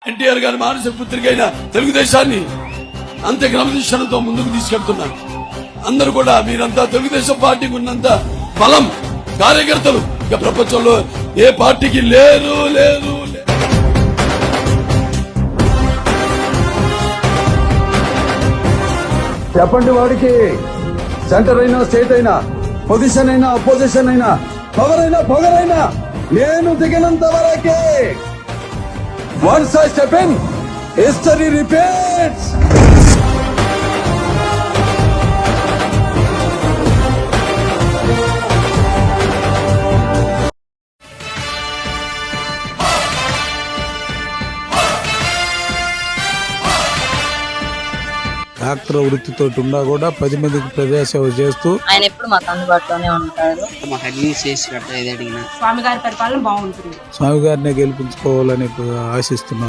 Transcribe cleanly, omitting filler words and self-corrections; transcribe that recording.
ఎన్టీఆర్ గారి మానసిక పుత్రికైన తెలుగుదేశాన్ని అంతే క్రమశిక్షణతో ముందుకు తీసుకెళ్తున్నారు. అందరూ కూడా మీరంతా తెలుగుదేశం పార్టీకి ఉన్నంత బలం కార్యకర్తలు ఇక ప్రపంచంలో ఏ పార్టీకి లేరు లేరు. చెప్పండి వాడికి, సెంటర్ అయినా స్టేట్ అయినా పొజిషన్ అయినా అపోజిషన్ అయినా పవర్ అయినా పొగరైనా నేను దిగినంత వరకే. Once I step in, history repeats. Doctor వృత్తితో ఉన్నా కూడా 10 మందికి ప్రజాసేవ చేస్తూ ఆయన ఎప్పుడు మాకు అందుబాటులోనే ఉంటారు. మాకు అన్ని చేసి ఏది అడిగినా స్వామి గారి పరిపాలన బాగుంటుంది. స్వామి గారిని గెలిపించుకోవాలని ఆశిస్తున్నాం.